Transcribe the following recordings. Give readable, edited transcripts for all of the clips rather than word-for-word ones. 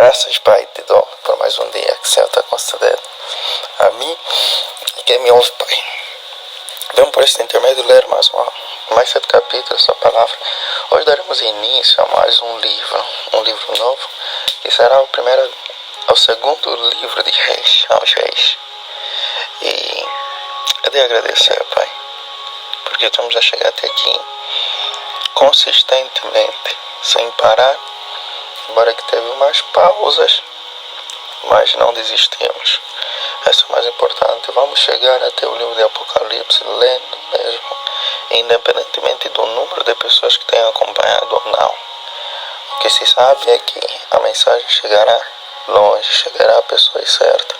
Graças, Pai, te dou por mais um dia que o Senhor está concedendo a mim e quem me ouve, Pai. Vamos por este intermédio ler mais 7 capítulos da palavra. Hoje daremos início a mais um livro novo, que será o segundo livro de Reis, aos Reis. E eu devo agradecer, Pai, porque estamos a chegar até aqui consistentemente, sem parar. Embora que teve mais pausas, mas não desistimos. Essa é o mais importante. Vamos chegar até o livro de Apocalipse, lendo mesmo, independentemente do número de pessoas que tenham acompanhado ou não. O que se sabe é que a mensagem chegará longe, chegará a pessoas certas.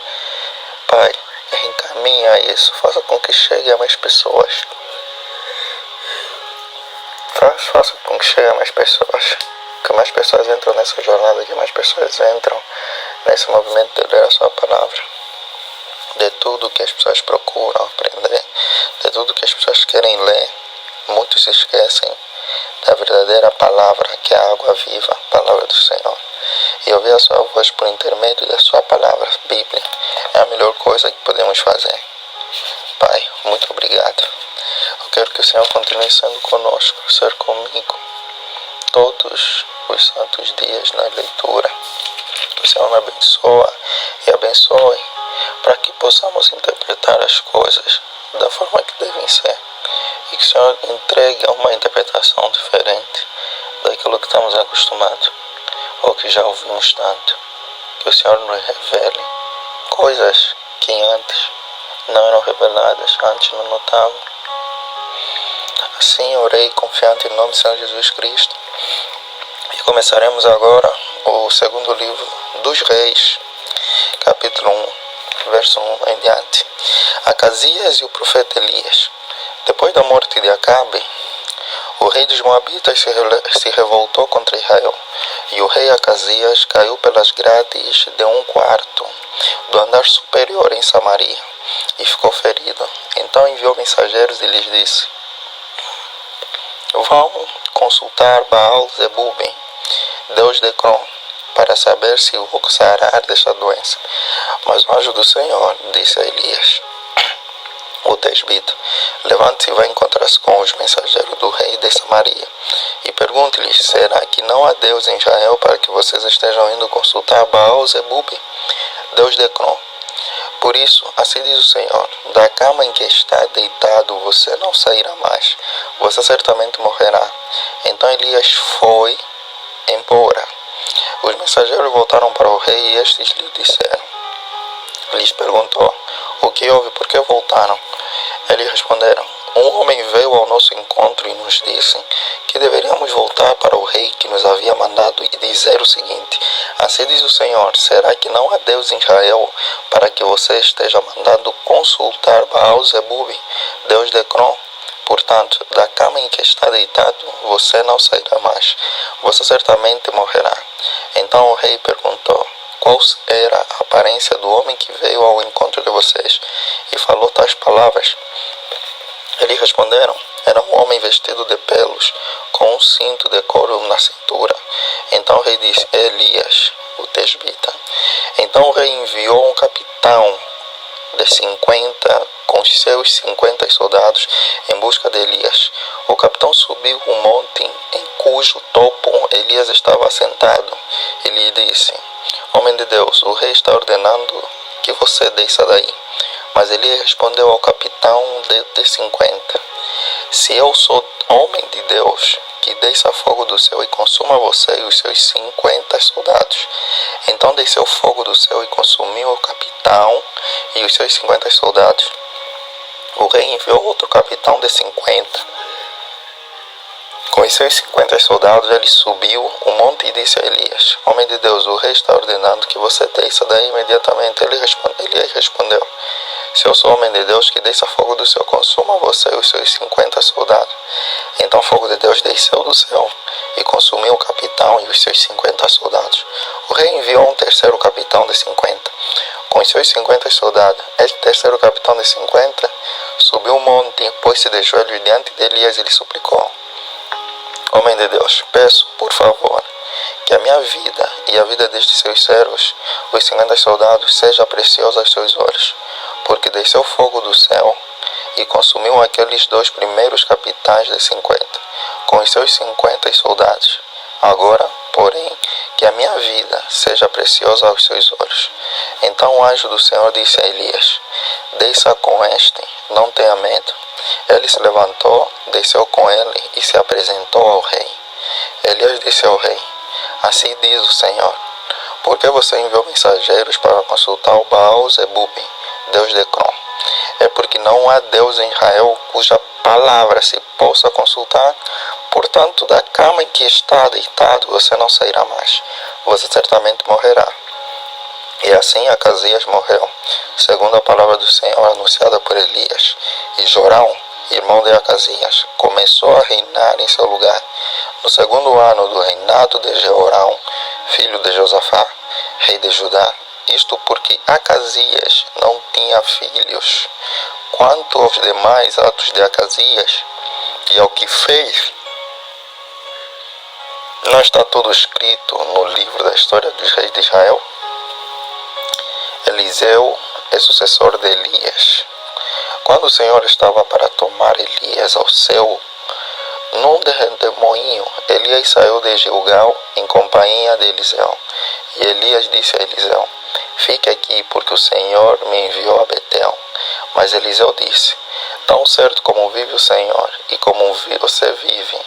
Pai, encaminha isso, faça com que chegue a mais pessoas. Faça com que chegue a mais pessoas. Que mais pessoas entram nessa jornada, que mais pessoas entram nesse movimento de ler a sua palavra. De tudo que as pessoas procuram aprender, de tudo que as pessoas querem ler, muitos se esquecem da verdadeira palavra, que é a água viva, a palavra do Senhor. E ouvir a sua voz por intermédio da sua palavra, Bíblia, é a melhor coisa que podemos fazer. Pai, muito obrigado. Eu quero que o Senhor continue sendo conosco, ser comigo, todos os santos dias na leitura. Que o Senhor me abençoe e abençoe para que possamos interpretar as coisas da forma que devem ser. E que o Senhor entregue uma interpretação diferente daquilo que estamos acostumados ou que já ouvimos tanto. Que o Senhor nos revele coisas que antes não eram reveladas, antes não notávamos. Assim orei confiante em nome do Senhor Jesus Cristo. E começaremos agora o segundo livro dos Reis, capítulo 1, verso 1 em diante. Acasias e o profeta Elias. Depois da morte de Acabe, o rei dos Moabitas se revoltou contra Israel, e o rei Acasias caiu pelas grades de um quarto do andar superior em Samaria, e ficou ferido. Então enviou mensageiros e lhes disse: vão consultar Baal-Zebub, Deus de Ecrom, para saber se o vou sarar desta doença. Mas o anjo do Senhor disse a Elias, o tesbita: levante-se e vá encontrar-se com os mensageiros do rei de Samaria, e pergunte-lhes: será que não há Deus em Israel para que vocês estejam indo consultar Baal-Zebub, Deus de Ecrom? Por isso, assim diz o Senhor: da cama em que está deitado você não sairá mais, você certamente morrerá. Então Elias foi embora. Os mensageiros voltaram para o rei e estes lhe disseram. Lhes perguntou: o que houve? Por que voltaram? Eles responderam: um homem veio ao nosso encontro e nos disse que deveríamos voltar para o rei que nos havia mandado e dizer o seguinte: assim diz o Senhor, será que não há Deus em Israel para que você esteja mandado consultar Baal-Zebub, Deus de Ecrom? Portanto, da cama em que está deitado, você não sairá mais, você certamente morrerá. Então o rei perguntou: qual era a aparência do homem que veio ao encontro de vocês e falou tais palavras? Eles responderam: era um homem vestido de pelos, com um cinto de couro na cintura. Então o rei disse: Elias, o tesbita. Então o rei enviou um capitão de 50 com seus 50 soldados em busca de Elias. O capitão subiu um monte em cujo topo Elias estava assentado e lhe disse: homem de Deus, o rei está ordenando que você desça daí. Mas Elias respondeu ao capitão de 50: se eu sou homem de Deus, que desça fogo do céu e consuma você e os seus 50 soldados. Então desceu fogo do céu e consumiu o capitão e os seus 50 soldados. O rei enviou outro capitão de 50. Com os seus 50 soldados, ele subiu o monte e disse a Elias: homem de Deus, o rei está ordenando que você desça daí imediatamente. Elias respondeu: se eu sou homem de Deus, que desça fogo do céu, consuma você e os seus 50 soldados. Então o fogo de Deus desceu do céu e consumiu o capitão e os seus 50 soldados. O rei enviou um terceiro capitão de 50. Com os seus 50 soldados, este terceiro capitão de 50 subiu o monte, pôs-se de joelhos diante de Elias e lhe suplicou: Homem de Deus, peço, por favor, que a minha vida e a vida destes seus servos, os 50 soldados, seja preciosa aos seus olhos, porque desceu fogo do céu e consumiu aqueles 2 primeiros capitães de 50, com os seus 50 soldados. Agora, porém, que a minha vida seja preciosa aos seus olhos. Então o anjo do Senhor disse a Elias: desça com este, não tenha medo. Ele se levantou, desceu com ele e se apresentou ao rei. Elias disse ao rei: assim diz o Senhor: por que você enviou mensageiros para consultar o Baal-zebub, Deus de Ecrom? É porque não há Deus em Israel cuja palavra se possa consultar. Portanto, da cama em que está deitado, você não sairá mais. Você certamente morrerá. E assim Acasias morreu, segundo a palavra do Senhor anunciada por Elias. E Jorão, irmão de Acasias, começou a reinar em seu lugar, no 2º ano do reinado de Jeorão, filho de Josafá, rei de Judá. Isto porque Acasias não tinha filhos. Quanto aos demais atos de Acasias e ao que fez, não está tudo escrito no livro da história dos reis de Israel? Eliseu é sucessor de Elias. Quando o Senhor estava para tomar Elias ao céu, num redemoinho, Elias saiu de Gilgal em companhia de Eliseu. E Elias disse a Eliseu: fique aqui, porque o Senhor me enviou a Betel. Mas Eliseu disse: tão certo como vive o Senhor e como você vive,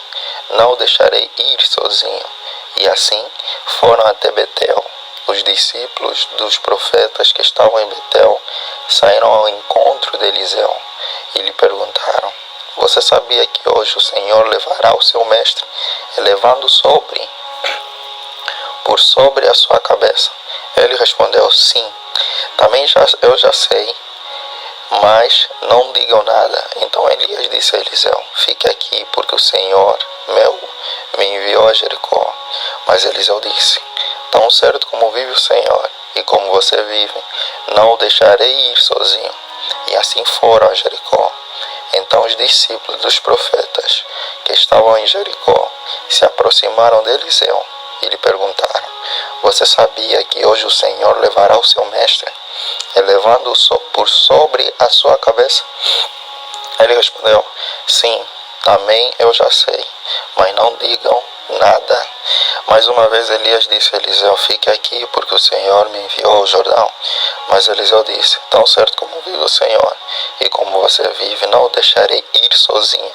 não o deixarei ir sozinho. E assim foram até Betel. Os discípulos dos profetas que estavam em Betel saíram ao encontro de Eliseu e lhe perguntaram: você sabia que hoje o Senhor levará o seu mestre, elevando por sobre a sua cabeça? Ele respondeu: sim, também eu já sei, mas não digam nada. Então Elias disse a Eliseu: fique aqui, porque o Senhor me enviou a Jericó. Mas Eliseu disse: tão certo como vive o Senhor e como você vive, não o deixarei ir sozinho. E assim foram a Jericó. Então os discípulos dos profetas que estavam em Jericó se aproximaram de Eliseu e lhe perguntaram: você sabia que hoje o Senhor levará o seu mestre, elevando-o por sobre a sua cabeça? Ele respondeu: sim, também eu já sei, mas não digam nada. Mais uma vez Elias disse a Eliseu: fique aqui, porque o Senhor me enviou ao Jordão. Mas Eliseu disse: tão certo como vive o Senhor e como você vive, não o deixarei ir sozinho.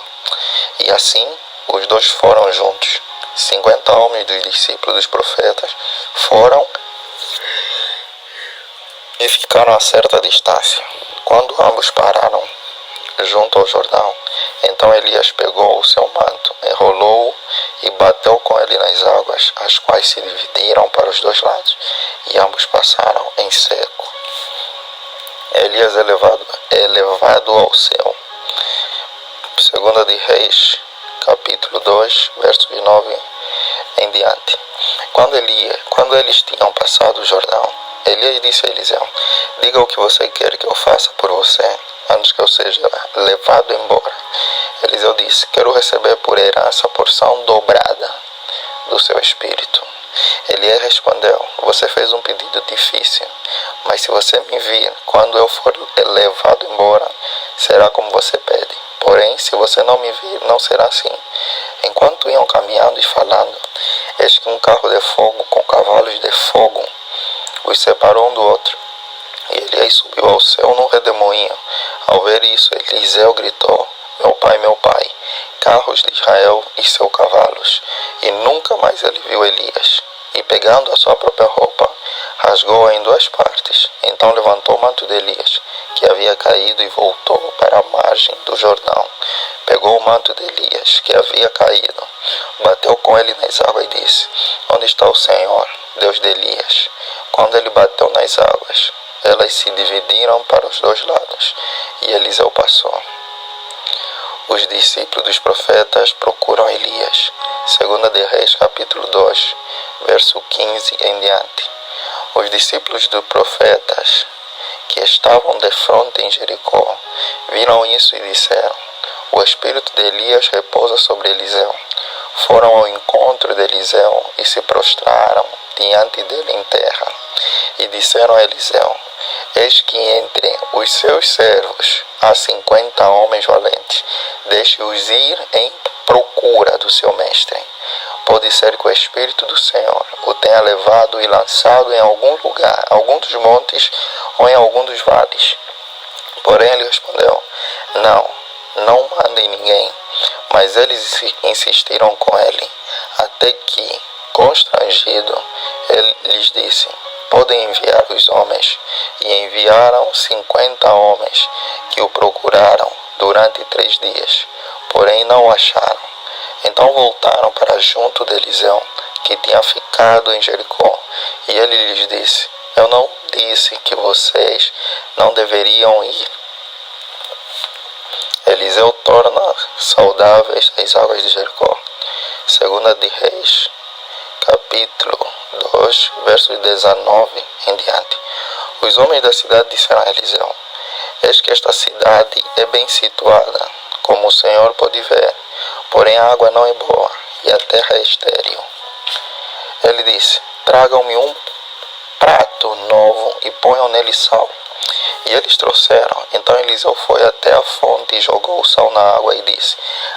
E assim os dois foram juntos. 50 homens dos discípulos dos profetas foram e ficaram a certa distância. Quando ambos pararam junto ao Jordão, então Elias pegou o seu manto, enrolou-o e bateu com ele nas águas, as quais se dividiram para os 2 lados, e ambos passaram em seco. Elias é levado ao céu. 2 de Reis, capítulo 2, versos 9 em diante. Quando eles tinham passado o Jordão, Elias disse a Eliseu: diga o que você quer que eu faça por você, antes que eu seja levado embora. Eliseu disse: quero receber por herança a porção dobrada do seu espírito. Elias respondeu: você fez um pedido difícil, mas se você me vir quando eu for levado embora, será como você pede. Porém, se você não me vir, não será assim. Enquanto iam caminhando e falando, eis que um carro de fogo com cavalos de fogo os separou um do outro. E Elias subiu ao céu num redemoinho. Ao ver isso, Eliseu gritou: meu pai, carros de Israel e seus cavalos. E nunca mais ele viu Elias. E pegando a sua própria roupa, rasgou-a em 2 partes. Então levantou o manto de Elias, que havia caído, e voltou para a margem do Jordão. Pegou o manto de Elias, que havia caído, bateu com ele nas águas e disse: onde está o Senhor, Deus de Elias? Quando ele bateu nas águas, elas se dividiram para os 2 lados, e Eliseu passou. Os discípulos dos profetas procuram Elias. 2 de Reis, capítulo 2, verso 15 em diante. Os discípulos dos profetas que estavam de frente em Jericó viram isso e disseram: o espírito de Elias repousa sobre Eliseu. foram ao encontro de Eliseu e se prostraram diante dele em terra. E disseram a Eliseu: eis que entre os seus servos há 50 homens valentes. Deixe-os ir em procura do seu mestre. Pode ser que o Espírito do Senhor o tenha levado e lançado em algum lugar, algum dos montes ou em algum dos vales. Porém ele respondeu: não mandem ninguém. Mas eles insistiram com ele, até que, constrangido, ele lhes disse: podem enviar os homens. E enviaram 50 homens, que o procuraram durante 3 dias, porém não o acharam. Então voltaram para junto de Eliseu, que tinha ficado em Jericó. E ele lhes disse: eu não disse que vocês não deveriam ir? Eliseu torna saudáveis as águas de Jericó. Segunda de Reis, capítulo 2, versos 19 em diante. Os homens da cidade disseram a Eliseu: eis que esta cidade é bem situada, como o Senhor pode ver, porém a água não é boa e a terra é estéril. Ele disse: tragam-me um prato novo e ponham nele sal. E eles trouxeram. Então Eliseu foi até a fonte e jogou o sal na água e disse: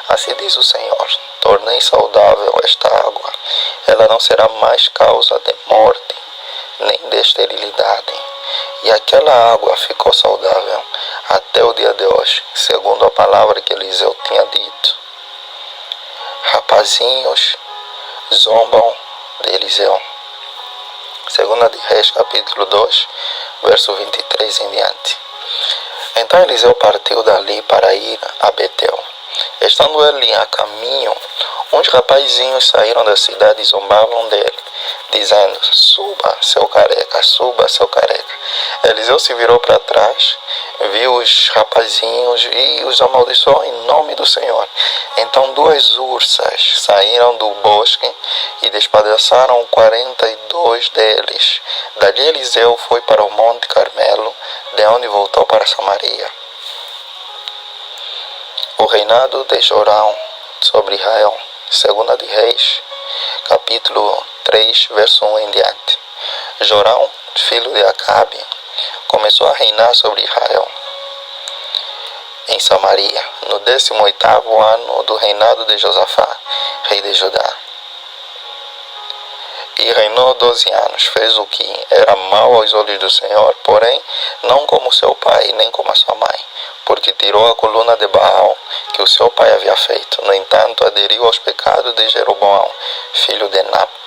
assim diz o Senhor, tornei saudável esta água. Ela não será mais causa de morte, nem de esterilidade. E aquela água ficou saudável até o dia de hoje, segundo a palavra que Eliseu tinha dito. Rapazinhos zombam de Eliseu. Segunda de Reis, capítulo 2, verso 23 em diante. Então Eliseu partiu dali para ir a Betel. Estando ele a caminho, uns rapazinhos saíram da cidade e zombavam dele, dizendo: suba, seu careca, suba, seu careca. Eliseu se virou para trás, viu os rapazinhos e os amaldiçoou em nome do Senhor. Então 2 ursas saíram do bosque e despedaçaram 42 deles. Dali Eliseu foi para o Monte Carmelo, de onde voltou para Samaria. O reinado de Jorão sobre Israel. Segunda de Reis, capítulo 3, verso 1 em diante. Jorão, filho de Acabe, começou a reinar sobre Israel em Samaria, no 18º ano do reinado de Josafá, rei de Judá. E reinou 12 anos, fez o que era mau aos olhos do Senhor, porém não como seu pai, nem como a sua mãe, porque tirou a coluna de Baal, que o seu pai havia feito. No entanto, aderiu aos pecados de Jeroboão, filho de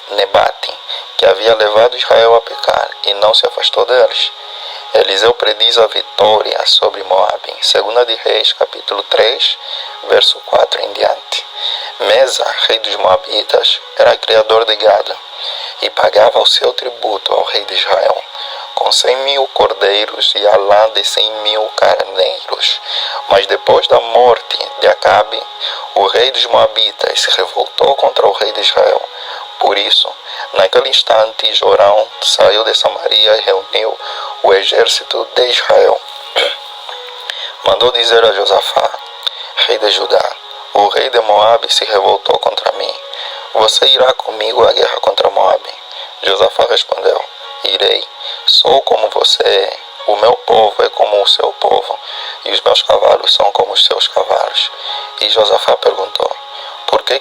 Nebate, que havia levado Israel a pecar, e não se afastou deles. Eliseu prediz a vitória sobre Moabe. Segunda de Reis, capítulo 3, verso 4 em diante. Mesa, rei dos Moabitas, era criador de gado, e pagava o seu tributo ao rei de Israel, com 100.000 cordeiros e a lã de 100.000 carneiros. Mas depois da morte de Acabe, o rei dos Moabitas se revoltou contra o rei de Israel. Por isso, naquele instante, Jorão saiu de Samaria e reuniu o exército de Israel. Mandou dizer a Josafá, rei de Judá: o rei de Moabe se revoltou contra mim. Você irá comigo à guerra contra Moabe? Josafá respondeu: irei. Sou como você é. O meu povo é como o seu povo, e os meus cavalos são como os seus cavalos. E Josafá perguntou: Por que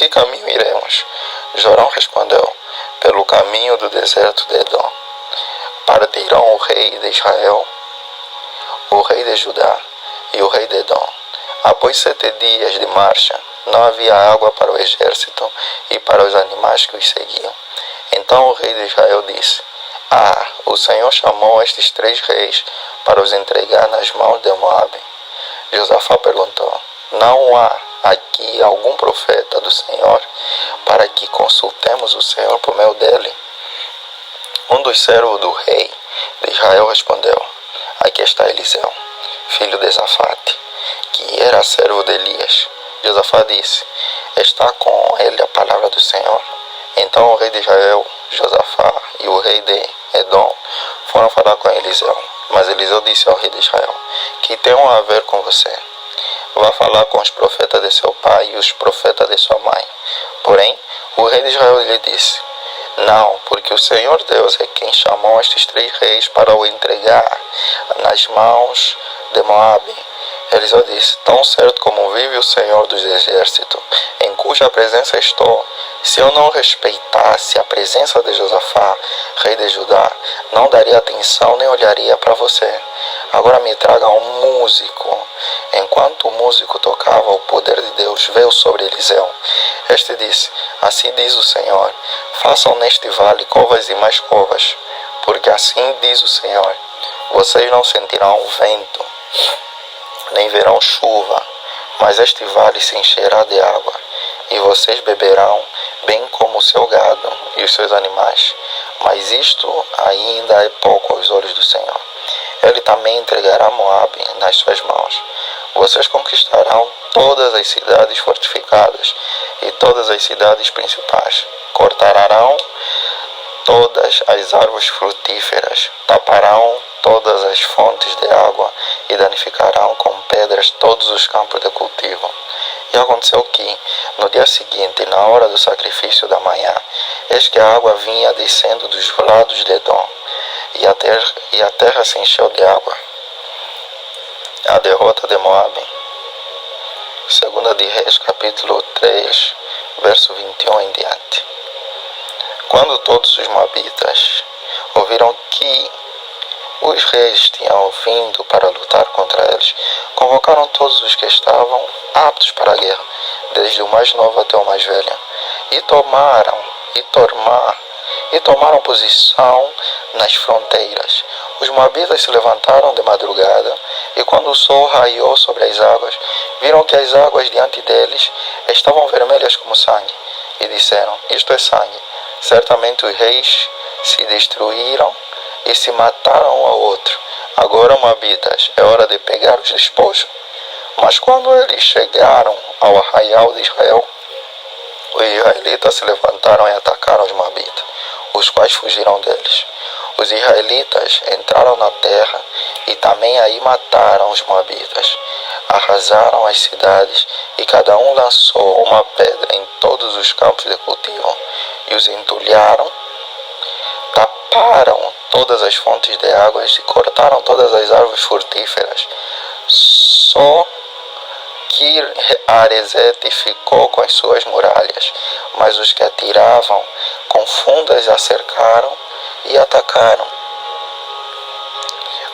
caminho iremos? Jorão respondeu: pelo caminho do deserto de Edom. Partirão o rei de Israel, o rei de Judá e o rei de Edom. Após 7 dias de marcha, não havia água para o exército e para os animais que os seguiam. Então o rei de Israel disse: o Senhor chamou estes 3 reis para os entregar nas mãos de Moabe. Josafá perguntou: não há aqui algum profeta do Senhor para que consultemos o Senhor por meio dele? Um dos servos do rei de Israel respondeu: aqui está Eliseu, filho de Safate, que era servo de Elias. Josafá disse: está com ele a palavra do Senhor. Então o rei de Israel, Josafá, e o rei de Edom foram falar com Eliseu. Mas Eliseu disse ao rei de Israel: que tenho a ver com você? vá falar com os profetas de seu pai e os profetas de sua mãe. Porém, o rei de Israel lhe disse: não, porque o Senhor Deus é quem chamou estes 3 reis para o entregar nas mãos de Moabe. Eliseu disse: tão certo como vive o Senhor dos exércitos, em cuja presença estou, se eu não respeitasse a presença de Josafá, rei de Judá, não daria atenção nem olharia para você. Agora me traga um músico. Enquanto o músico tocava, o poder de Deus veio sobre Eliseu. Este disse: assim diz o Senhor, façam neste vale covas e mais covas, porque assim diz o Senhor, vocês não sentirão vento, nem verão chuva, mas este vale se encherá de água, e vocês beberão, bem como o seu gado e os seus animais. Mas isto ainda é pouco aos olhos do Senhor. Ele também entregará Moabe nas suas mãos. Vocês conquistarão todas as cidades fortificadas e todas as cidades principais. Cortarão todas as árvores frutíferas, taparão todas as fontes de água e danificarão com pedras todos os campos de cultivo. E aconteceu que, no dia seguinte, na hora do sacrifício da manhã, eis que a água vinha descendo dos lados de Edom, e a terra se encheu de água. A derrota de Moabe. 2 de Reis, capítulo 3, verso 21 em diante. Quando todos os moabitas ouviram que os reis tinham vindo para lutar contra eles, convocaram todos os que estavam aptos para a guerra, desde o mais novo até o mais velho, e tomaram posição nas fronteiras. Os moabitas se levantaram de madrugada, e quando o sol raiou sobre as águas, viram que as águas diante deles estavam vermelhas como sangue, e disseram: isto é sangue. Certamente os reis se destruíram e se mataram um ao outro. Agora, moabitas, é hora de pegar os despojos. Mas quando eles chegaram ao arraial de Israel, os israelitas se levantaram e atacaram os moabitas, os quais fugiram deles. Os israelitas entraram na terra e também aí mataram os moabitas. Arrasaram as cidades e cada um lançou uma pedra em todos os campos de cultivo e os entulharam. Taparam todas as fontes de águas e cortaram todas as árvores frutíferas. Só Kir-Haresete ficou com as suas muralhas, mas os que atiravam com fundas a cercaram e atacaram.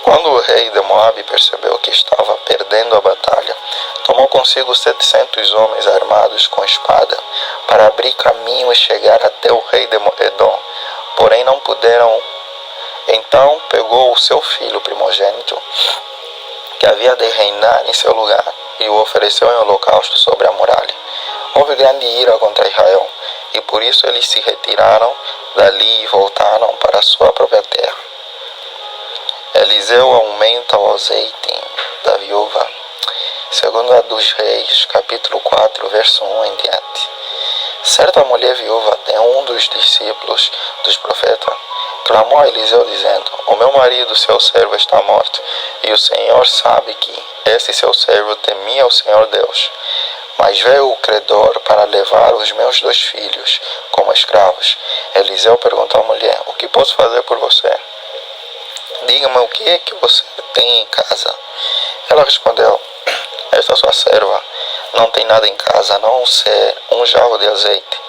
Quando o rei de Moabe percebeu que estava perdendo a batalha, tomou consigo 700 homens armados com espada para abrir caminho e chegar até o rei de Edom. Porém não puderam. Então pegou o seu filho primogênito, que havia de reinar em seu lugar, e o ofereceu em holocausto sobre a muralha. Houve grande ira contra Israel, e por isso eles se retiraram dali e voltaram para a sua própria terra. Eliseu aumenta o azeite da viúva. 2 dos Reis, capítulo 4, verso 1 em diante. Certa mulher viúva de um dos discípulos dos profetas clamou a Eliseu dizendo: o meu marido, seu servo, está morto, e o Senhor sabe que esse seu servo temia o Senhor Deus. Mas veio o credor para levar os meus 2 filhos como escravos. Eliseu perguntou à mulher: o que posso fazer por você? Diga-me o que é que você tem em casa. Ela respondeu: esta sua serva não tem nada em casa, a não ser um jarro de azeite.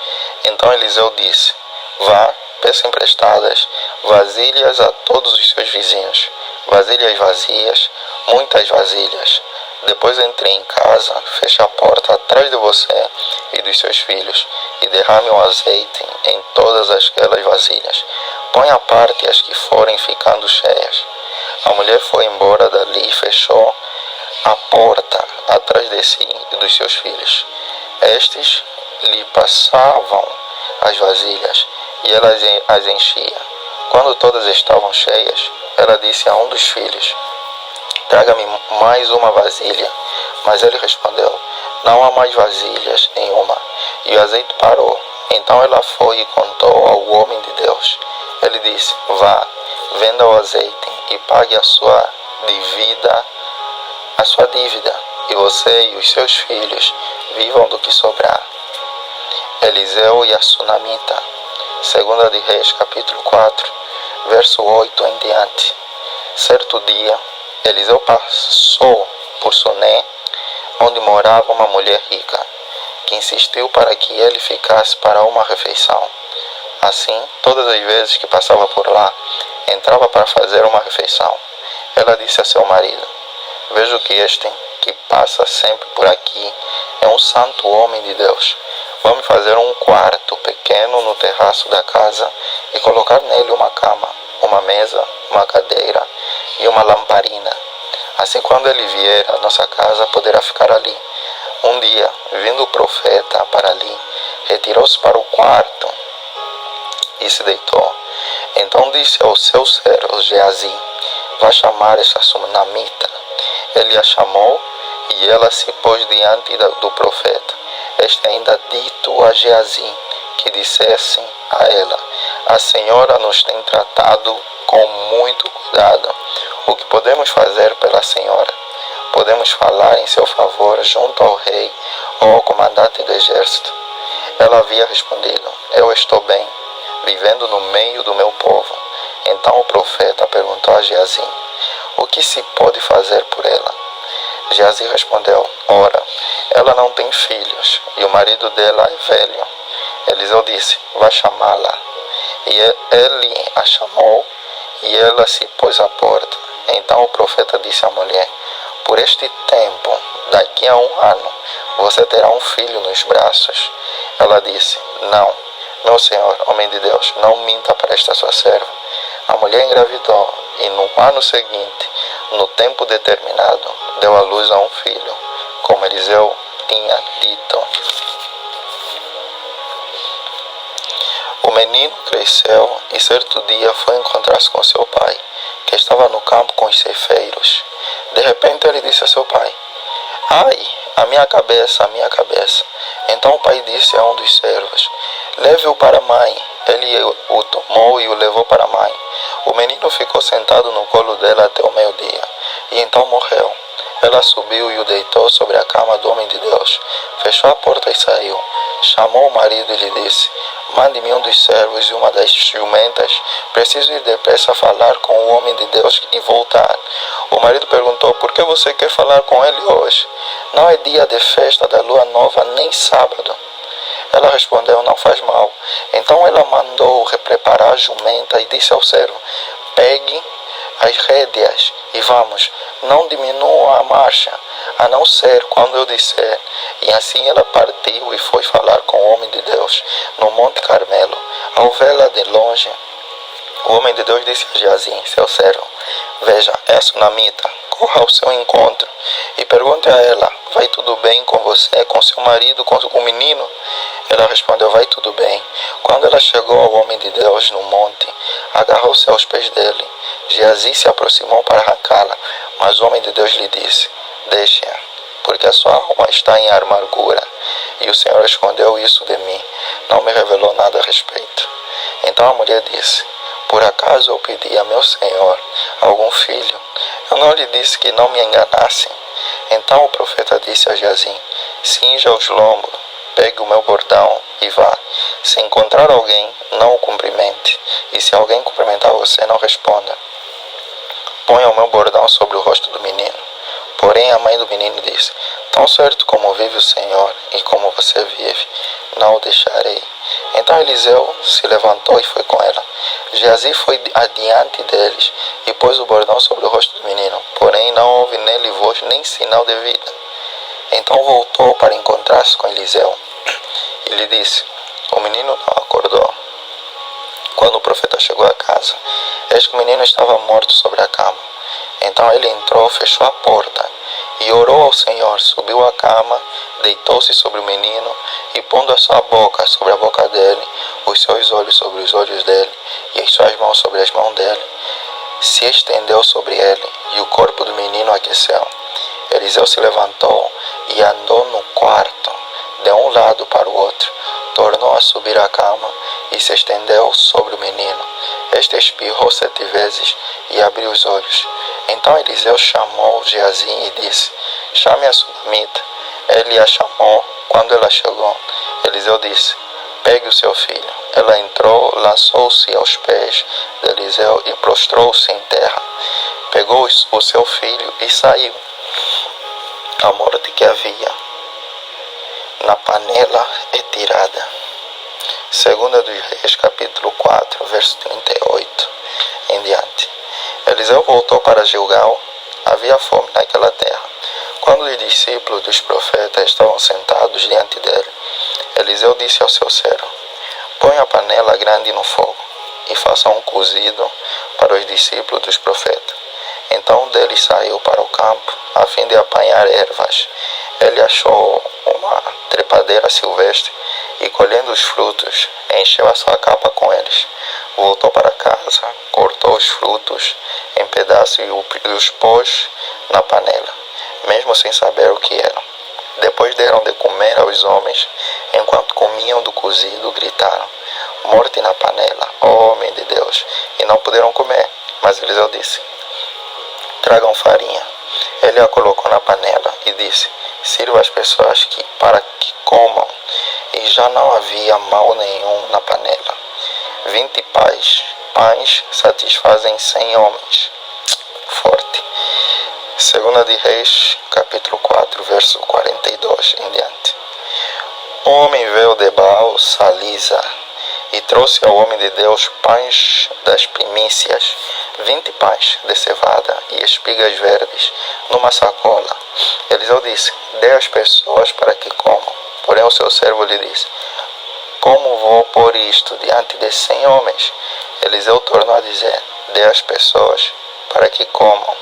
Então Eliseu disse: vá, peça emprestadas vasilhas a todos os seus vizinhos, vasilhas vazias, muitas vasilhas. Depois entre em casa, feche a porta atrás de você e dos seus filhos, e derrame o azeite em todas aquelas vasilhas. Põe à parte as que forem ficando cheias. A mulher foi embora dali e fechou a porta atrás de si e dos seus filhos. Estes lhe passavam as vasilhas, e ela as enchia. Quando todas estavam cheias, ela disse a um dos filhos: traga-me mais uma vasilha. Mas ele respondeu: não há mais vasilhas nenhuma. E o azeite parou. Então ela foi e contou ao homem de Deus. Ele disse: vá, venda o azeite e pague a sua dívida. e você e os seus filhos vivam do que sobrar. Eliseu e a sunamita. Segunda de Reis, capítulo 4, verso 8 em diante. Certo dia, Eliseu passou por Suné, onde morava uma mulher rica, que insistiu para que ele ficasse para uma refeição. Assim, todas as vezes que passava por lá, entrava para fazer uma refeição. Ela disse a seu marido: vejo que este que passa sempre por aqui é um santo homem de Deus. Vamos fazer um quarto pequeno no terraço da casa e colocar nele uma cama, uma mesa, uma cadeira e uma lamparina. Assim, quando ele vier à nossa casa, poderá ficar ali. Um dia, vindo o profeta para ali, retirou-se para o quarto e se deitou. Então disse ao seu servo Geazi: vá chamar esta sunamita. Ele a chamou e ela se pôs diante do profeta. Este ainda dito a Geazi que dissesse a ela: a senhora nos tem tratado com muito cuidado. O que podemos fazer pela senhora? Podemos falar em seu favor junto ao rei ou ao comandante do exército? Ela havia respondido: eu estou bem, vivendo no meio do meu povo. Então o profeta perguntou a Geazi: o que se pode fazer por ela? Geazi respondeu: ora, ela não tem filhos e o marido dela é velho. Eliseu disse: vá chamá-la. E ele a chamou e ela se pôs à porta. Então o profeta disse à mulher: por este tempo, daqui a 1 ano, você terá um filho nos braços. Ela disse: não, meu senhor, homem de Deus, não minta para esta sua serva. A mulher engravidou e no ano seguinte, no tempo determinado, deu à luz a um filho, como Eliseu tinha dito. O menino cresceu e certo dia foi encontrar-se com seu pai, que estava no campo com os ceifeiros. De repente ele disse a seu pai: ai, a minha cabeça, a minha cabeça. Então o pai disse a um dos servos: leve-o para a mãe. Ele o tomou e o levou para a mãe. O menino ficou sentado no colo dela até o meio-dia, e então morreu. Ela subiu e o deitou sobre a cama do homem de Deus, fechou a porta e saiu. Chamou o marido e lhe disse: mande-me um dos servos e uma das jumentas, preciso ir depressa a falar com o homem de Deus e voltar. O marido perguntou: por que você quer falar com ele hoje? Não é dia de festa da lua nova, nem sábado. Ela respondeu: não faz mal. Então ela mandou preparar a jumenta e disse ao servo: pegue as rédeas e vamos, não diminua a marcha, a não ser quando eu disser. E assim ela partiu e foi falar com o homem de Deus no Monte Carmelo. Ao vê-la de longe, o homem de Deus disse a Geazi, seu servo: veja, é a sunamita, corra ao seu encontro e pergunte a ela: vai tudo bem com você, com seu marido, com o menino? Ela respondeu: vai tudo bem. Quando ela chegou ao homem de Deus no monte, agarrou-se aos pés dele. Geazi se aproximou para arrancá-la, mas o homem de Deus lhe disse: deixe-a, porque a sua alma está em amargura, e o Senhor escondeu isso de mim, não me revelou nada a respeito. Então a mulher disse: por acaso eu pedi a meu Senhor algum filho? Eu não lhe disse que não me enganasse. Então o profeta disse a Geazi: cinja os lombos, pegue o meu bordão e vá. Se encontrar alguém, não o cumprimente, e se alguém cumprimentar você, não responda. Ponha o meu bordão sobre o rosto do menino. Porém a mãe do menino disse: tão certo como vive o Senhor e como você vive, não o deixarei. Então Eliseu se levantou e foi com ela. Geazi foi adiante deles e pôs o bordão sobre o rosto do menino, porém não houve nele voz nem sinal de vida. Então voltou para encontrar-se com Eliseu e lhe disse: o menino não acordou. Quando o profeta chegou a casa, eis que o menino estava morto sobre a cama. Então ele entrou, fechou a porta e orou ao Senhor, subiu à cama, deitou-se sobre o menino e, pondo a sua boca sobre a boca dele, os seus olhos sobre os olhos dele e as suas mãos sobre as mãos dele, se estendeu sobre ele e o corpo do menino aqueceu. Eliseu se levantou e andou no quarto, de um lado para o outro, tornou a subir a cama e se estendeu sobre o menino. Este espirrou 7 vezes e abriu os olhos. Então Eliseu chamou Geazi e disse: chame a sunamita. Ele a chamou. Quando ela chegou, Eliseu disse: pegue o seu filho. Ela entrou, lançou-se aos pés de Eliseu e prostrou-se em terra. Pegou o seu filho e saiu. A morte que havia na panela é tirada. Segunda dos Reis, capítulo 4, verso 38 em diante. Eliseu voltou para Gilgal. Havia fome naquela terra. Quando os discípulos dos profetas estavam sentados diante dele, Eliseu disse ao seu servo: põe a panela grande no fogo e faça um cozido para os discípulos dos profetas. Então um deles saiu para o campo a fim de apanhar ervas. Ele achou uma trepadeira silvestre e, colhendo os frutos, encheu a sua capa com eles. Voltou para casa, cortou os frutos em pedaços e os pôs na panela, mesmo sem saber o que eram. Depois deram de comer aos homens. Enquanto comiam do cozido, gritaram: morte na panela, ó homem de Deus! E não puderam comer. Mas Eliseu disse: tragam farinha. Ele a colocou na panela e disse: sirva as pessoas para que comam. E já não havia mal nenhum na panela. 20 pães satisfazem 100 homens. Forte. Segunda de Reis, capítulo 4, verso 42 em diante. Um homem veio de Baal Salisa e trouxe ao homem de Deus pães das primícias, 20 pães de cevada e espigas verdes, numa sacola. Eliseu disse: dê às pessoas para que comam. Porém o seu servo lhe disse: como vou pôr isto diante de 100 homens? Eliseu tornou a dizer: dê às pessoas para que comam,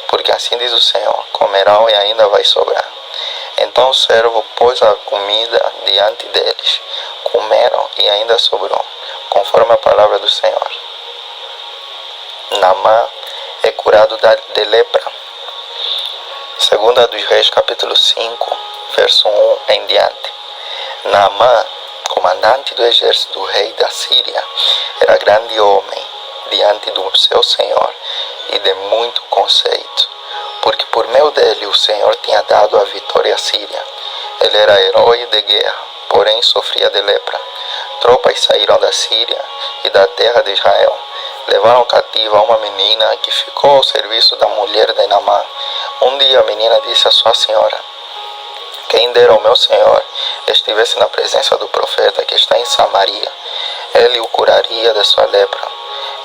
porque assim diz o Senhor: comerão e ainda vai sobrar. Então o servo pôs a comida diante deles. Comeram e ainda sobrou, conforme a palavra do Senhor. Naamã é curado de lepra. Segunda dos Reis, capítulo 5, verso 1 em diante. Naamã, comandante do exército do rei da Síria, era grande homem diante do seu Senhor e de muito conceito, porque por meio dele o Senhor tinha dado a vitória à Síria. Ele era herói de guerra, porém sofria de lepra. Tropas saíram da Síria e da terra de Israel. Levaram cativa uma menina que ficou ao serviço da mulher de Naamã. Um dia a menina disse à sua senhora: quem dera ao meu senhor estivesse na presença do profeta que está em Samaria, ele o curaria da sua lepra.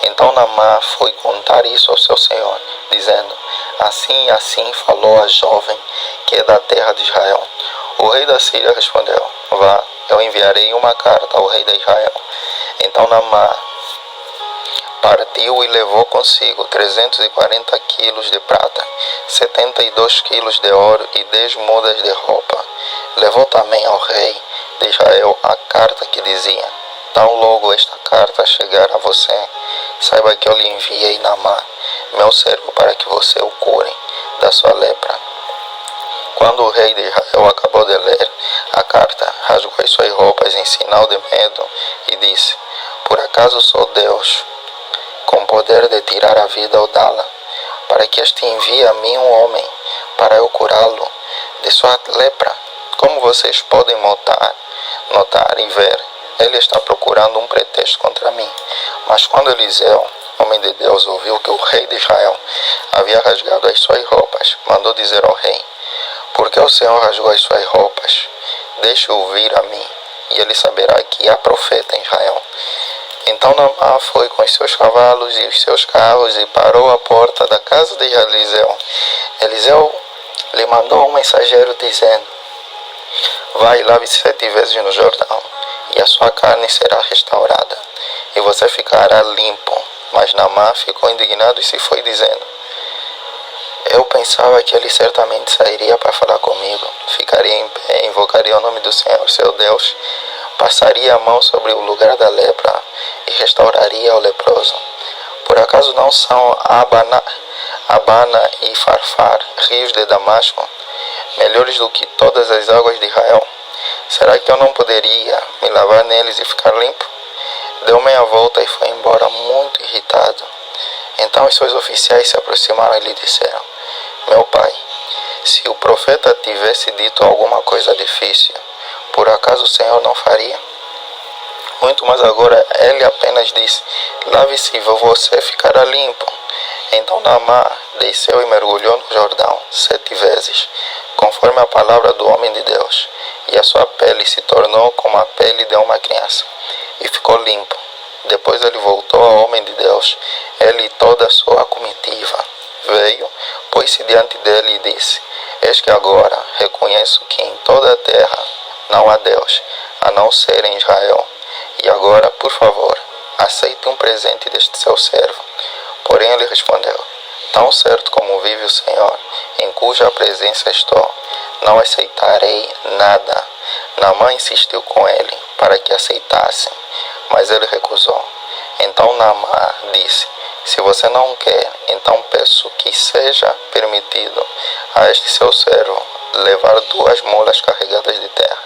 Então Naamã foi contar isso ao seu senhor, dizendo: assim e assim falou a jovem que é da terra de Israel. O rei da Síria respondeu: vá, eu enviarei uma carta ao rei de Israel. Então Naamã partiu e levou consigo 340 quilos de prata, 72 quilos de ouro e 10 mudas de roupa. Levou também ao rei de Israel a carta que dizia: tão logo esta carta chegar a você, saiba que eu lhe enviei Naamã, meu servo, para que você o cure da sua lepra. Quando o rei de Israel acabou de ler a carta, rasgou as suas roupas em sinal de medo e disse: por acaso sou Deus, com poder de tirar a vida ou dá-la, para que este envie a mim um homem, para eu curá-lo de sua lepra? Como vocês podem notar e ver, ele está procurando um pretexto contra mim. Mas quando Eliseu, homem de Deus, ouviu que o rei de Israel havia rasgado as suas roupas, mandou dizer ao rei: por que o Senhor rasgou as suas roupas? Deixe-o vir a mim, e ele saberá que há profeta em Israel. Então Naamã foi com os seus cavalos e os seus carros e parou à porta da casa de Eliseu. Eliseu lhe mandou um mensageiro dizendo: vai e lave 7 vezes no Jordão, e a sua carne será restaurada, e você ficará limpo. Mas Naamã ficou indignado e se foi, dizendo: eu pensava que ele certamente sairia para falar comigo, ficaria em pé, invocaria o nome do Senhor, seu Deus, passaria a mão sobre o lugar da lepra e restauraria o leproso. Por acaso não são Abana e Farfar, rios de Damasco, melhores do que todas as águas de Israel? Será que eu não poderia me lavar neles e ficar limpo? Deu meia volta e foi embora muito irritado. Então os seus oficiais se aproximaram e lhe disseram: Meu pai, se o profeta tivesse dito alguma coisa difícil, por acaso o Senhor não faria? Muito mais agora, ele apenas disse: Lave-se e você ficará limpo. Então Naamã desceu e mergulhou no Jordão 7 vezes, conforme a palavra do homem de Deus, e a sua pele se tornou como a pele de uma criança, e ficou limpo. Depois ele voltou ao homem de Deus, ele e toda a sua comitiva. Veio, pôs-se diante dele e disse: Eis que agora reconheço que em toda a terra não há Deus, a não ser em Israel. E agora, por favor, aceite um presente deste seu servo. Porém ele respondeu: Tão certo como vive o Senhor, em cuja presença estou, não aceitarei nada. Naamã insistiu com ele para que aceitasse, mas ele recusou. Então Naamã disse: Se você não quer, então peço que seja permitido a este seu servo levar 2 mulas carregadas de terra,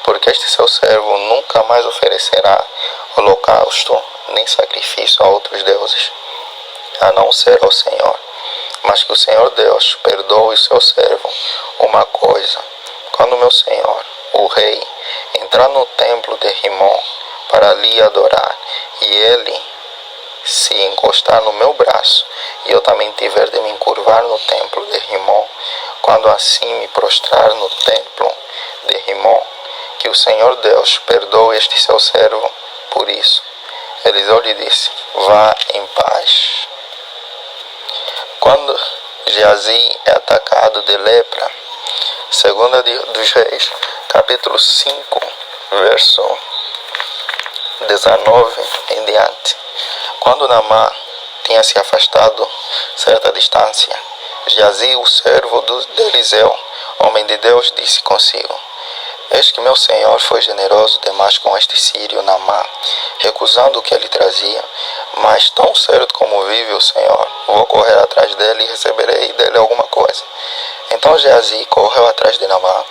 porque este seu servo nunca mais oferecerá holocausto nem sacrifício a outros deuses, a não ser ao Senhor. Mas que o Senhor Deus perdoe o seu servo uma coisa: quando meu senhor, o rei, entrar no templo de Rimon para ali adorar, e ele se encostar no meu braço, e eu também tiver de me encurvar no templo de Rimon, quando assim me prostrar no templo de Rimon, que o Senhor Deus perdoe este seu servo por isso. Eliseu lhe disse: Vá em paz. Quando Geazi é atacado de lepra, 2 Reis, capítulo 5, verso 19 em diante. Quando Naamã tinha se afastado certa distância, Geazi, o servo de Eliseu, homem de Deus, disse consigo: Eis que meu senhor foi generoso demais com este sírio Naamã, recusando o que ele trazia. Mas tão certo como vive o Senhor, vou correr atrás dele e receberei dele alguma coisa. Então Geazi correu atrás de Naamã.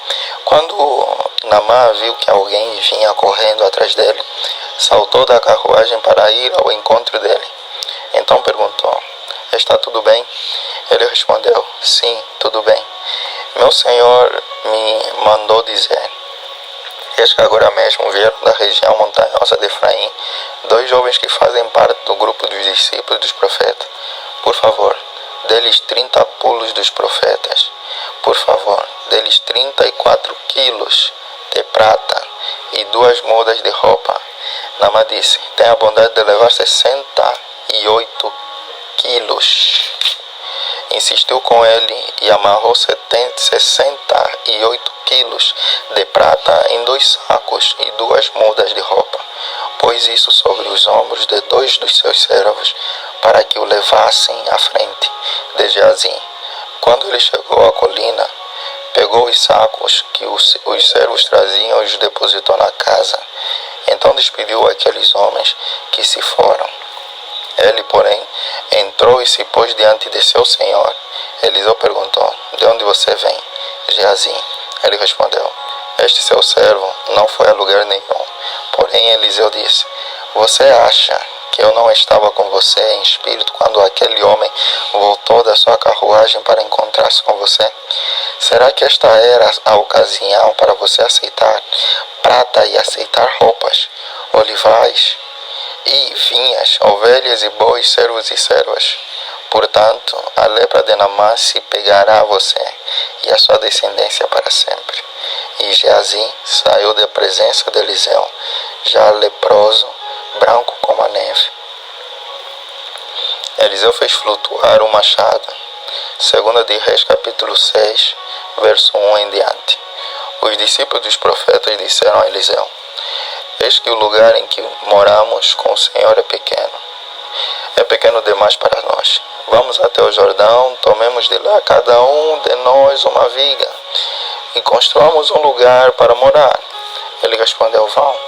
Quando Naamã viu que alguém vinha correndo atrás dele, saltou da carruagem para ir ao encontro dele. Então perguntou: Está tudo bem? Ele respondeu: Sim, tudo bem. Meu senhor me mandou dizer: Eis que agora mesmo vieram da região montanhosa de Efraim 2 jovens que fazem parte do grupo dos discípulos dos profetas. Por favor, dê-lhes 30 pulos dos profetas. Por favor, dê-lhes 34 quilos de prata e 2 mudas de roupa. Naamã disse: Tenha a bondade de levar 68 quilos. Insistiu com ele e amarrou 68 quilos de prata em 2 sacos e 2 mudas de roupa. Pôs isso sobre os ombros de 2 dos seus servos, para que o levassem à frente de Geazi. Quando ele chegou à colina, pegou os sacos que os servos traziam e os depositou na casa. Então despediu aqueles homens que se foram. Ele, porém, entrou e se pôs diante de seu senhor. Eliseu perguntou: De onde você vem? Geazi. Ele respondeu: Este seu servo não foi a lugar nenhum. Porém Eliseu disse: Você acha que eu não estava com você em espírito quando aquele homem voltou da sua carruagem para encontrar-se com você? Será que esta era a ocasião para você aceitar prata e aceitar roupas, olivais e vinhas, ovelhas e bois, servos e servas? Portanto, a lepra de Naamã se pegará a você e a sua descendência para sempre. E Geazi saiu da presença de Eliseu, já leproso, branco como a neve. Eliseu fez flutuar o machado. 2 Reis, capítulo 6, verso 1 em diante. Os discípulos dos profetas disseram a Eliseu: Eis que o lugar em que moramos com o Senhor é pequeno demais para nós. Vamos até o Jordão, tomemos de lá cada um de nós uma viga e construamos um lugar para morar. Ele respondeu: Vão.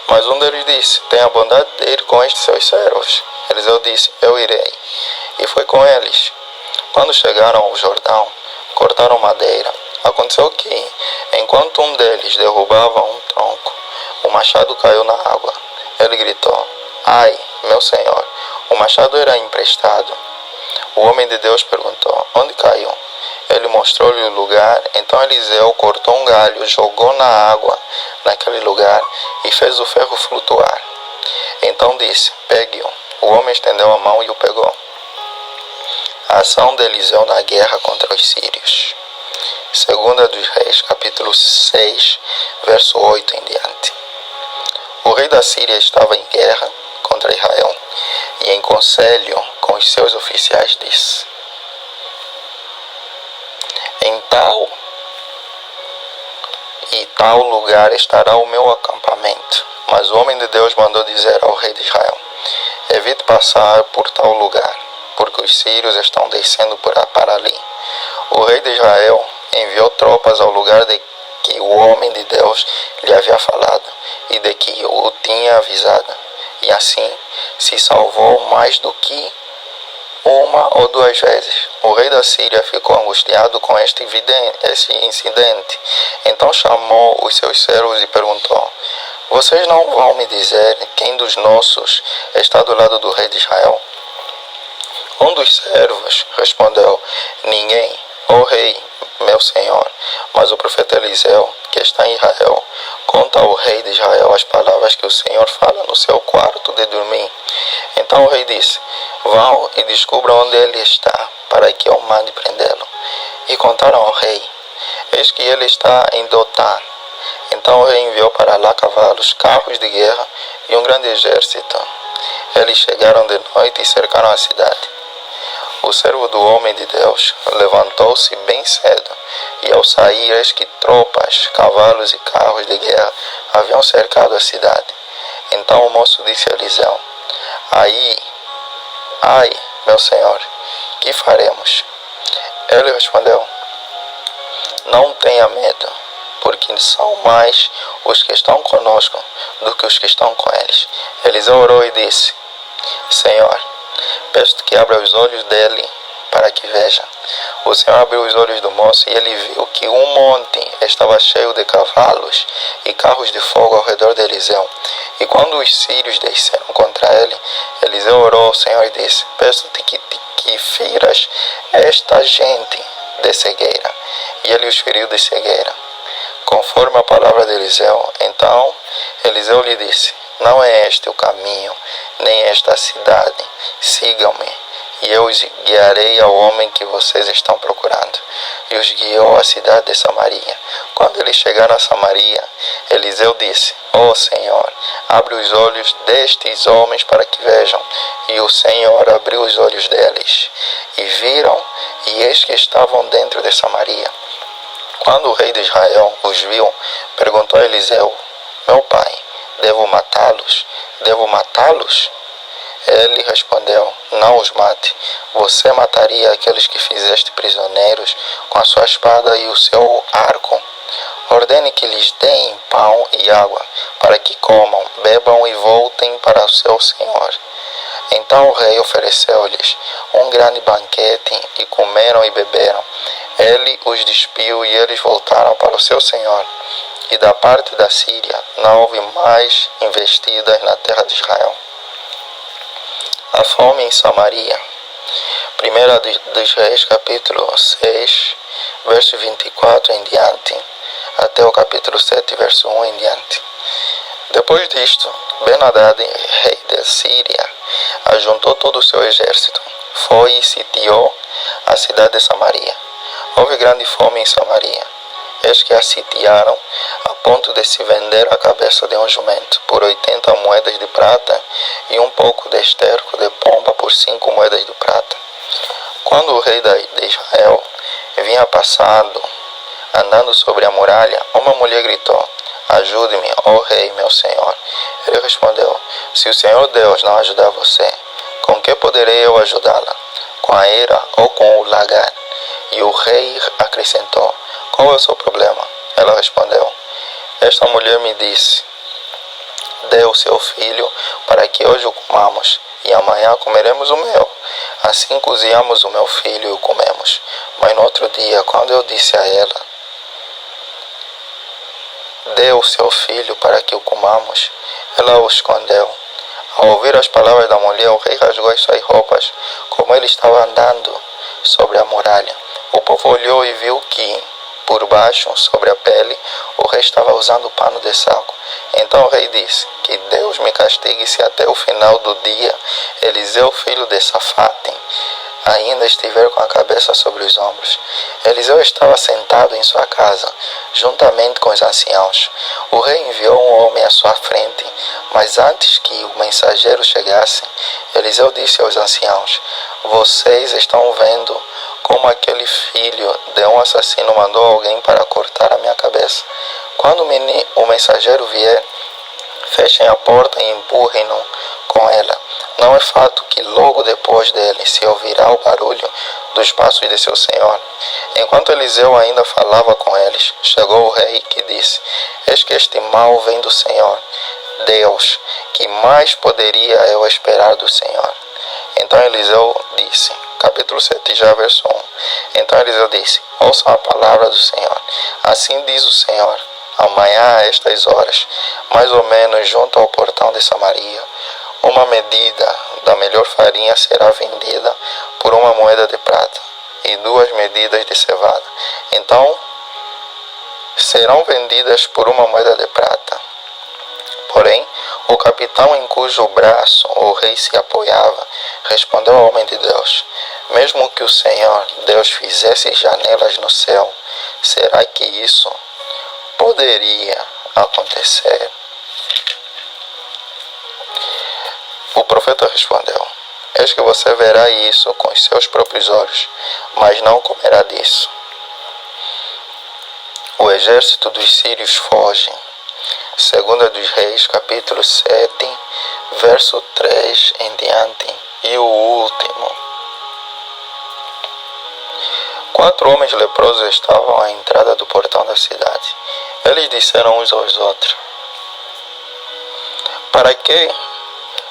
Mas um deles disse: Tenha a bondade de ir com estes seus servos. Eliseu disse: Eu irei. E foi com eles. Quando chegaram ao Jordão, cortaram madeira. Aconteceu que, enquanto um deles derrubava um tronco, o machado caiu na água. Ele gritou: Ai, meu senhor, o machado era emprestado. O homem de Deus perguntou: onde caiu? Ele mostrou-lhe o lugar. Então Eliseu cortou um galho, jogou na água naquele lugar e fez o ferro flutuar. Então disse: pegue-o. O homem estendeu a mão e o pegou. A ação de Eliseu na guerra contra os sírios. Segunda dos Reis, capítulo 6, verso 8 em diante. O rei da Síria estava em guerra contra Israel e em conselho com os seus oficiais disse: em tal e tal lugar estará o meu acampamento. Mas o homem de Deus mandou dizer ao rei de Israel: evite passar por tal lugar, porque os sírios estão descendo para ali. O rei de Israel enviou tropas ao lugar de que o homem de Deus lhe havia falado e de que o tinha avisado. E assim se salvou mais do que uma ou duas vezes. O rei da Síria ficou angustiado com este incidente. Então chamou os seus servos e perguntou: vocês não vão me dizer quem dos nossos está do lado do rei de Israel? Um dos servos respondeu: ninguém, ó rei, meu senhor. Mas o profeta Eliseu, que está em Israel, conta ao rei de Israel as palavras que o Senhor fala no seu quarto de dormir. Então o rei disse: vão e descubram onde ele está, para que eu mande prendê-lo. E contaram ao rei: eis que ele está em Dotã. Então o rei enviou para lá cavalos, carros de guerra e um grande exército. Eles chegaram de noite e cercaram a cidade. O servo do homem de Deus levantou-se bem cedo, e ao sair, eis que tropas, cavalos e carros de guerra haviam cercado a cidade. Então o moço disse a Eliseu: ai, meu senhor, que faremos? Ele respondeu: não tenha medo, porque são mais os que estão conosco do que os que estão com eles. Eliseu orou e disse: Senhor, peço-te que abra os olhos dele para que veja. O Senhor abriu os olhos do moço e ele viu que um monte estava cheio de cavalos e carros de fogo ao redor de Eliseu. E quando os sírios desceram contra ele, Eliseu orou ao Senhor e disse: peço-te que firas esta gente de cegueira. E ele os feriu de cegueira, conforme a palavra de Eliseu. Então Eliseu lhe disse: não é este o caminho, nem esta a cidade. Sigam-me, e eu os guiarei ao homem que vocês estão procurando. E os guiou à cidade de Samaria. Quando eles chegaram a Samaria, Eliseu disse: ó Senhor, abre os olhos destes homens para que vejam. E o Senhor abriu os olhos deles, e viram, e eis que estavam dentro de Samaria. Quando o rei de Israel os viu, perguntou a Eliseu: meu pai, devo matá-los? Devo matá-los? Ele respondeu: não os mate. Você mataria aqueles que fizeste prisioneiros com a sua espada e o seu arco? Ordene que lhes deem pão e água, para que comam, bebam e voltem para o seu senhor. Então o rei ofereceu-lhes um grande banquete, e comeram e beberam. Ele os despiu e eles voltaram para o seu senhor. E da parte da Síria não houve mais investidas na terra de Israel. A fome em Samaria. Primeira dos Reis, capítulo 6, verso 24 em diante, até o capítulo 7, verso 1 em diante. Depois disto, Ben-Hadad, rei da Síria, ajuntou todo o seu exército, foi e sitiou a cidade de Samaria. Houve grande fome em Samaria. Eis que a sitiaram a ponto de se vender a cabeça de um jumento por 80 moedas de prata e um pouco de esterco de pomba por 5 moedas de prata. Quando o rei de Israel vinha passando, andando sobre a muralha, uma mulher gritou: ajude-me, ó rei, meu senhor. Ele respondeu: se o Senhor Deus não ajudar você, com que poderei eu ajudá-la? Com a eira ou com o lagar? E o rei acrescentou: qual é o seu problema? Ela respondeu: esta mulher me disse: dê o seu filho para que hoje o comamos, e amanhã comeremos o meu. Assim cozinhamos o meu filho e o comemos. Mas no outro dia, quando eu disse a ela: dê o seu filho para que o comamos, ela o escondeu. Ao ouvir as palavras da mulher, o rei rasgou as suas roupas, como ele estava andando sobre a muralha. O povo olhou e viu que, por baixo, sobre a pele, o rei estava usando pano de saco. Então o rei disse: que Deus me castigue se até o final do dia Eliseu, filho de Safate, ainda estiver com a cabeça sobre os ombros. Eliseu estava sentado em sua casa, juntamente com os anciãos. O rei enviou um homem à sua frente, mas antes que o mensageiro chegasse, Eliseu disse aos anciãos: vocês estão vendo como aquele filho de um assassino mandou alguém para cortar a minha cabeça? Quando o mensageiro vier, fechem a porta e empurrem-no com ela. Não é fato que logo depois dele se ouvirá o barulho dos passos de seu senhor. Enquanto Eliseu ainda falava com eles, chegou o rei que disse: eis que este mal vem do Senhor Deus, que mais poderia eu esperar do Senhor? Então Eliseu disse, capítulo 7, já verso 1. Então Eliseu disse: ouçam a palavra do Senhor. Assim diz o Senhor: amanhã a estas horas, mais ou menos junto ao portão de Samaria, uma medida da melhor farinha será vendida por uma moeda de prata, e 2 medidas de cevada. Então serão vendidas por uma moeda de prata. Porém, o capitão em cujo braço o rei se apoiava respondeu ao homem de Deus: mesmo que o Senhor Deus fizesse janelas no céu, será que isso poderia acontecer? O profeta respondeu: eis que você verá isso com os seus próprios olhos, mas não comerá disso. O exército dos sírios foge. Segunda dos Reis, capítulo 7, verso 3 em diante. E o último. 4 homens leprosos estavam à entrada do portão da cidade. Eles disseram uns aos outros: para que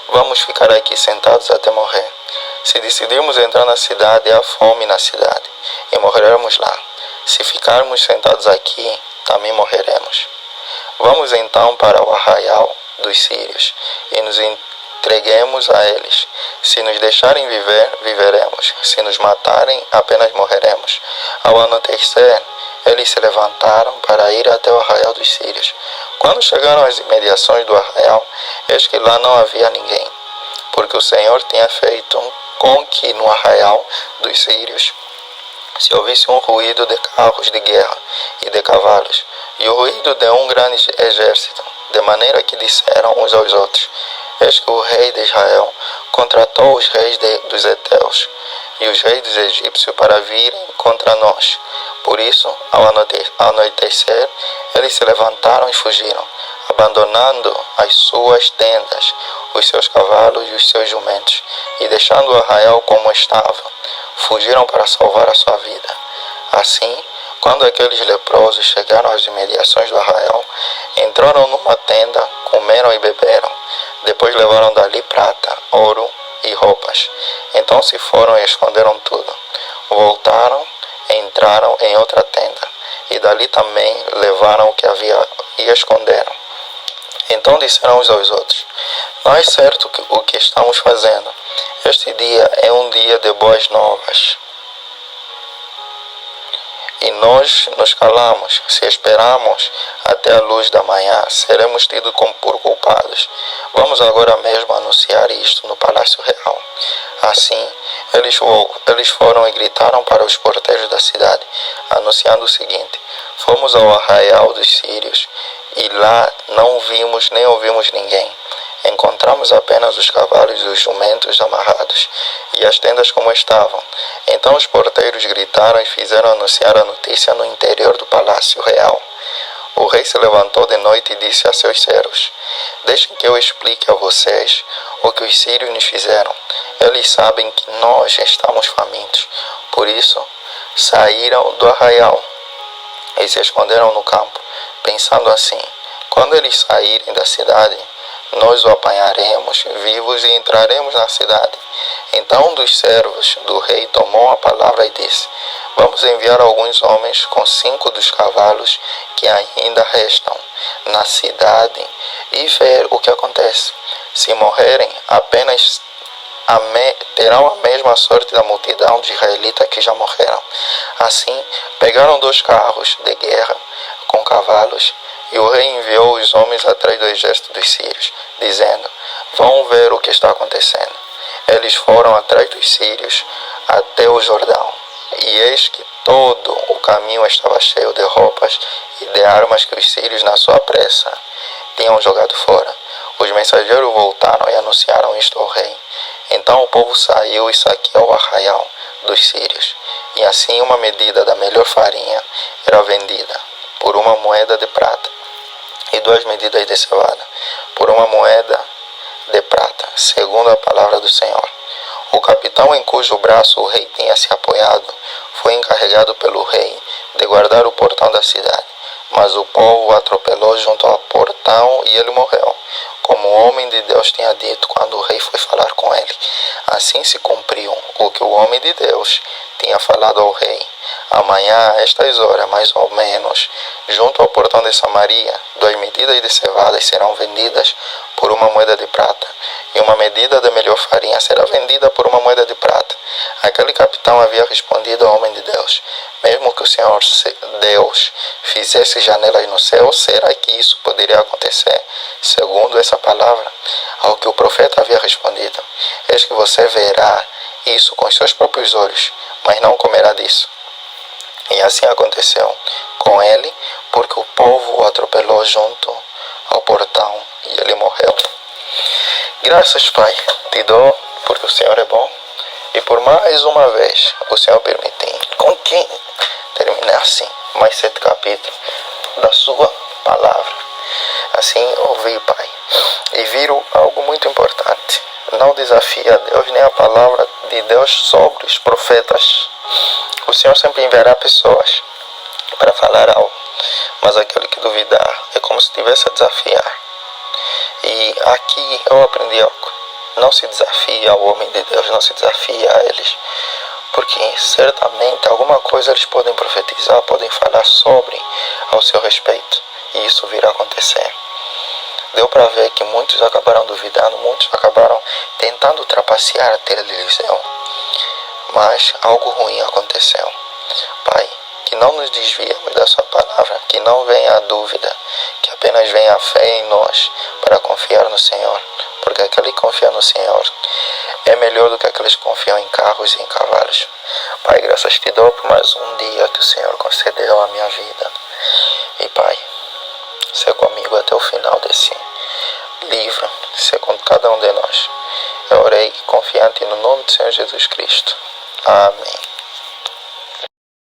vamos ficar aqui sentados até morrer? Se decidirmos entrar na cidade, há fome na cidade, e morreremos lá. Se ficarmos sentados aqui, também morreremos. Vamos então para o arraial dos sírios, e nos entreguemos a eles. Se nos deixarem viver, viveremos. Se nos matarem, apenas morreremos. Ao anoitecer, eles se levantaram para ir até o arraial dos sírios. Quando chegaram às imediações do arraial, eis que lá não havia ninguém, porque o Senhor tinha feito com que no arraial dos sírios se ouvisse um ruído de carros de guerra e de cavalos, e o ruído de um grande exército, de maneira que disseram uns aos outros: eis que o rei de Israel contratou os reis dos heteus e os reis dos egípcios para virem contra nós. Por isso, ao anoitecer, eles se levantaram e fugiram, abandonando as suas tendas, os seus cavalos e os seus jumentos, e deixando o arraial como estava, fugiram para salvar a sua vida. Assim, quando aqueles leprosos chegaram às imediações do arraial, entraram numa tenda, comeram e beberam. Depois levaram dali prata, ouro e roupas. Então se foram e esconderam tudo. Voltaram, entraram em outra tenda, e dali também levaram o que havia e esconderam. Então disseram uns aos outros: não é certo o que estamos fazendo. Este dia é um dia de boas novas, e nós nos calamos. Se esperarmos até a luz da manhã, seremos tidos por culpados. Vamos agora mesmo anunciar isto no palácio real. Assim, eles foram e gritaram para os porteiros da cidade, anunciando o seguinte: fomos ao arraial dos sírios, e lá não vimos nem ouvimos ninguém. Encontramos apenas os cavalos e os jumentos amarrados, e as tendas como estavam. Então os porteiros gritaram e fizeram anunciar a notícia no interior do palácio real. O rei se levantou de noite e disse a seus servos: deixem que eu explique a vocês o que os sírios nos fizeram. Eles sabem que nós estamos famintos. Por isso, saíram do arraial e se esconderam no campo, pensando assim: quando eles saírem da cidade, nós o apanharemos vivos e entraremos na cidade. Então um dos servos do rei tomou a palavra e disse: vamos enviar alguns homens com 5 dos cavalos que ainda restam na cidade e ver o que acontece. Se morrerem, apenas terão a mesma sorte da multidão de israelitas que já morreram. Assim, pegaram 2 carros de guerra com cavalos, e o rei enviou os homens atrás do exército dos sírios, dizendo: vão ver o que está acontecendo. Eles foram atrás dos sírios até o Jordão, e eis que todo o caminho estava cheio de roupas e de armas que os sírios, na sua pressa, tinham jogado fora. Os mensageiros voltaram e anunciaram isto ao rei. Então o povo saiu e saqueou o arraial dos sírios, e assim uma medida da melhor farinha era vendida por 1 moeda de prata, e 2 medidas de cevada por 1 moeda de prata, segundo a palavra do Senhor. O capitão em cujo braço o rei tinha se apoiado foi encarregado pelo rei de guardar o portão da cidade. Mas o povo o atropelou junto ao portão e ele morreu, como o homem de Deus tinha dito quando o rei foi falar com ele. Assim se cumpriu o que o homem de Deus tinha falado ao rei. Amanhã, a estas horas, mais ou menos, junto ao portão de Samaria, 2 medidas de cevadas serão vendidas por 1 moeda de prata, e 1 medida da melhor farinha será vendida por 1 moeda de prata. Aquele capitão havia respondido ao homem de Deus: mesmo que o Senhor Deus fizesse janelas no céu, será que isso poderia acontecer? Segundo essa palavra, ao que o profeta havia respondido: eis que você verá isso com os seus próprios olhos, mas não comerá disso. E assim aconteceu com ele, porque o povo o atropelou junto ao portão e ele morreu. Graças, Pai, te dou porque o Senhor é bom, e por mais uma vez o Senhor permitiu com que termine assim mais 7 capítulos da sua palavra. Assim ouvi, Pai, e viram algo muito importante: não desafia Deus nem a palavra de Deus sobre os profetas. O Senhor sempre enviará pessoas para falar algo, mas aquele que duvidar é como se estivesse a desafiar. E aqui eu aprendi algo: não se desafia ao homem de Deus, não se desafia a eles, porque certamente alguma coisa eles podem profetizar, podem falar sobre ao seu respeito, e isso virá acontecer. Deu para ver que muitos acabaram duvidando, muitos acabaram tentando trapacear até Eliseu, mas algo ruim aconteceu. Pai, que não nos desviemos da sua palavra, que não venha a dúvida, que apenas venha a fé em nós para confiar no Senhor, porque aquele que confia no Senhor é melhor do que aqueles que confiam em carros e em cavalos. Pai, graças te dou por mais um dia que o Senhor concedeu à minha vida. E Pai, ser comigo até o final desse livro, ser com cada um de nós. Eu orei confiante no nome do Senhor Jesus Cristo. Amém.